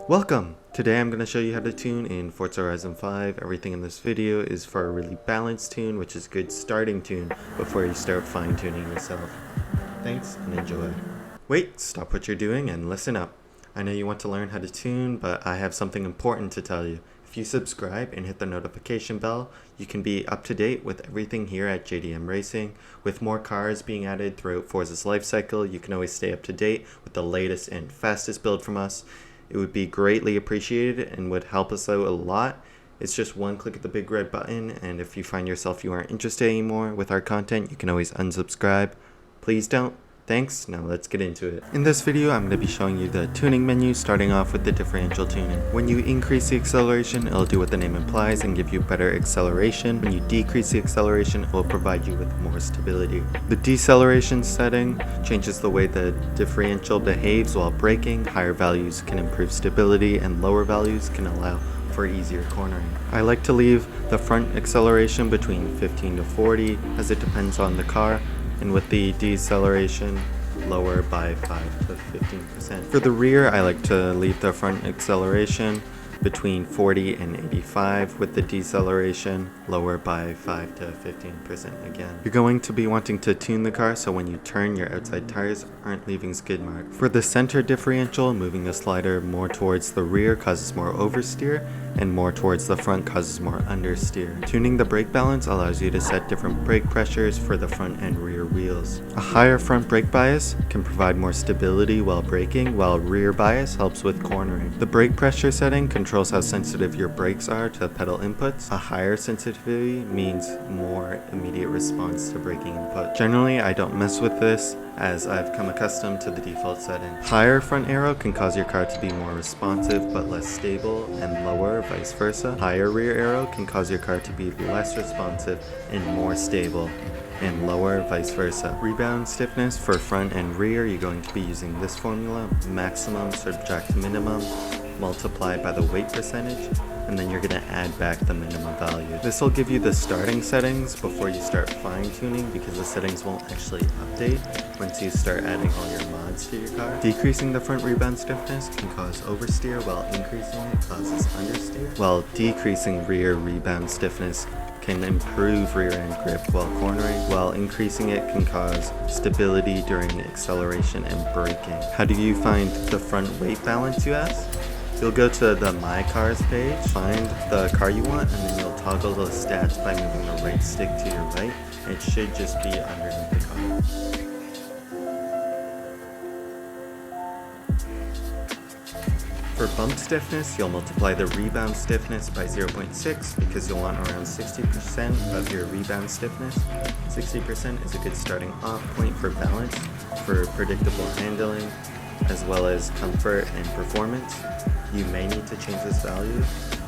Welcome! Today I'm going to show you how to tune in Forza Horizon 5. Everything in this video is for a really balanced tune, which is a good starting tune before you start fine-tuning yourself. Thanks and enjoy. Wait, stop what you're doing and listen up. I know you want to learn how to tune, but I have something important to tell you. If you subscribe and hit the notification bell, you can be up to date with everything here at JDM Racing. With more cars being added throughout Forza's life cycle, you can always stay up to date with the latest and fastest build from us. It would be greatly appreciated and would help us out a lot. It's just one click of the big red button, and if you find yourself you aren't interested anymore with our content, you can always unsubscribe. Please don't. Thanks, now let's get into it. In this video, I'm going to be showing you the tuning menu, starting off with the differential tuning. When you increase the acceleration, it'll do what the name implies and give you better acceleration. When you decrease the acceleration, it will provide you with more stability. The deceleration setting changes the way the differential behaves while braking. Higher values can improve stability, and lower values can allow for easier cornering. I like to leave the front acceleration between 15 to 40, as it depends on the car, and with the deceleration, lower by 5 to 15%. For the rear, I like to leave the front acceleration between 40 and 85, with the deceleration lower by 5 to 15% again. You're going to be wanting to tune the car so when you turn, your outside tires aren't leaving skid marks. For the center differential, moving the slider more towards the rear causes more oversteer, and more towards the front causes more understeer. Tuning the brake balance allows you to set different brake pressures for the front and rear wheels. A higher front brake bias can provide more stability while braking, while rear bias helps with cornering. The brake pressure setting controls how sensitive your brakes are to pedal inputs. A higher sensitivity means more immediate response to braking input. Generally, I don't mess with this, as I've come accustomed to the default setting. Higher front aero can cause your car to be more responsive but less stable, and lower vice versa. Higher rear aero can cause your car to be less responsive and more stable, and lower vice versa. Rebound stiffness for front and rear, you're going to be using this formula: maximum subtract minimum multiplied by the weight percentage, and then you're going to add back the minimum value. This will give you the starting settings before you start fine-tuning, because the settings won't actually update once you start adding all your mods to your car. Decreasing the front rebound stiffness can cause oversteer, while increasing it causes understeer. While decreasing rear rebound stiffness can improve rear end grip while cornering, while increasing it can cause stability during acceleration and braking. How do you find the front weight balance, you ask? You'll go to the My Cars page, find the car you want, and then you'll toggle the stats by moving the right stick to your right. It should just be underneath the car. For bump stiffness, you'll multiply the rebound stiffness by 0.6 because you'll want around 60% of your rebound stiffness. 60% is a good starting off point for balance, for predictable handling, as well as comfort and performance. You may need to change this value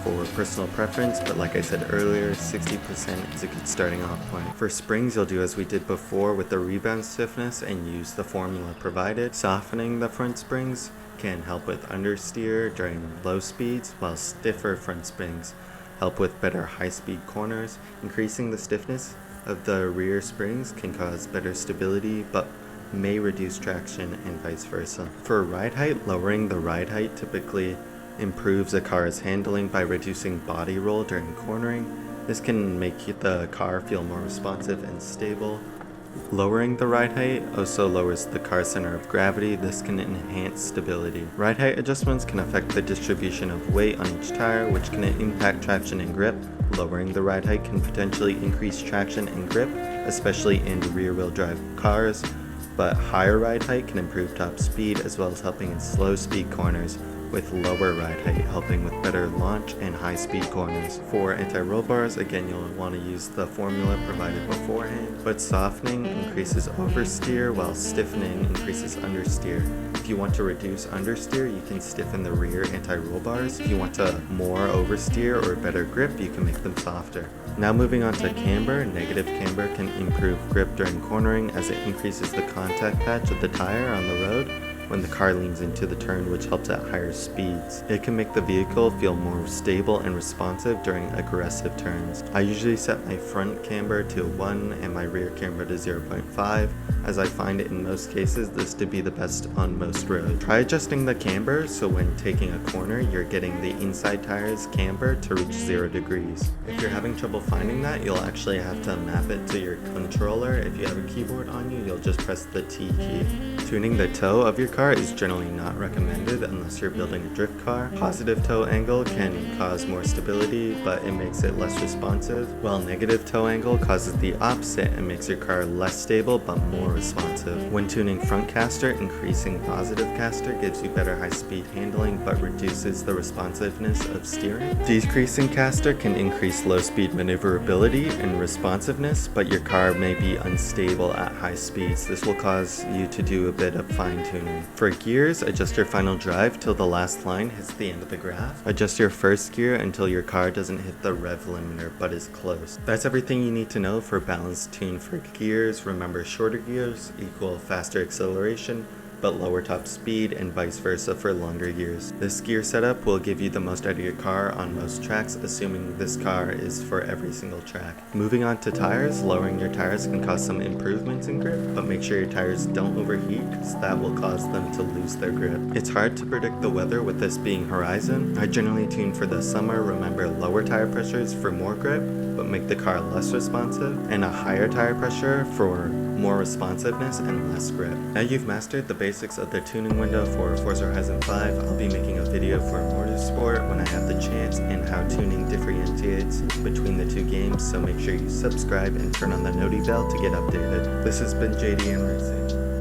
for personal preference, but like I said earlier, 60% is a good starting off point. For springs, you'll do as we did before with the rebound stiffness and use the formula provided. Softening the front springs can help with understeer during low speeds, while stiffer front springs help with better high-speed corners. Increasing the stiffness of the rear springs can cause better stability, but may reduce traction and vice versa. For ride height, lowering the ride height typically improves a car's handling by reducing body roll during cornering. This can make the car feel more responsive and stable. Lowering the ride height also lowers the car's center of gravity. This can enhance stability. Ride height adjustments can affect the distribution of weight on each tire, which can impact traction and grip. Lowering the ride height can potentially increase traction and grip, especially in rear-wheel drive cars, but higher ride height can improve top speed as well as helping in slow speed corners, with lower ride height helping with better launch and high-speed corners. For anti-roll bars, again, you'll want to use the formula provided beforehand, but softening increases oversteer while stiffening increases understeer. If you want to reduce understeer, you can stiffen the rear anti-roll bars. If you want more oversteer or better grip, you can make them softer. Now moving on to camber. Negative camber can improve grip during cornering as it increases the contact patch of the tire on the road. when the car leans into the turn, which helps at higher speeds. It can make the vehicle feel more stable and responsive during aggressive turns. I usually set my front camber to 1 and my rear camber to 0.5, as I find in most cases this to be the best on most roads. Try adjusting the camber so when taking a corner you're getting the inside tire's camber to reach 0 degrees. If you're having trouble finding that, you'll actually have to map it to your controller. If you have a keyboard on you, you'll just press the T key. Tuning the toe of your car is generally not recommended unless you're building a drift car. Positive toe angle can cause more stability, but it makes it less responsive, while negative toe angle causes the opposite and makes your car less stable but more responsive. When tuning front caster, increasing positive caster gives you better high-speed handling but reduces the responsiveness of steering. Decreasing caster can increase low-speed maneuverability and responsiveness, but your car may be unstable at high speeds. This will cause you to do a bit of fine-tuning. For gears, adjust your final drive till the last line hits the end of the graph. Adjust your first gear until your car doesn't hit the rev limiter but is close. That's everything you need to know for balanced tune for gears. Remember, shorter gears equal faster acceleration but lower top speed, and vice versa for longer gears. This gear setup will give you the most out of your car on most tracks, assuming this car is for every single track. Moving on to tires, lowering your tires can cause some improvements in grip, but make sure your tires don't overheat because that will cause them to lose their grip. It's hard to predict the weather with this being Horizon. I generally tune for the summer. Remember, lower tire pressures for more grip, but make the car less responsive, and a higher tire pressure for more responsiveness and less grip. Now you've mastered the basics of the tuning window for Forza Horizon 5. I'll be making a video for Motorsport when I have the chance and how tuning differentiates between the two games, so make sure you subscribe and turn on the noti bell to get updated. This has been JD Emerson.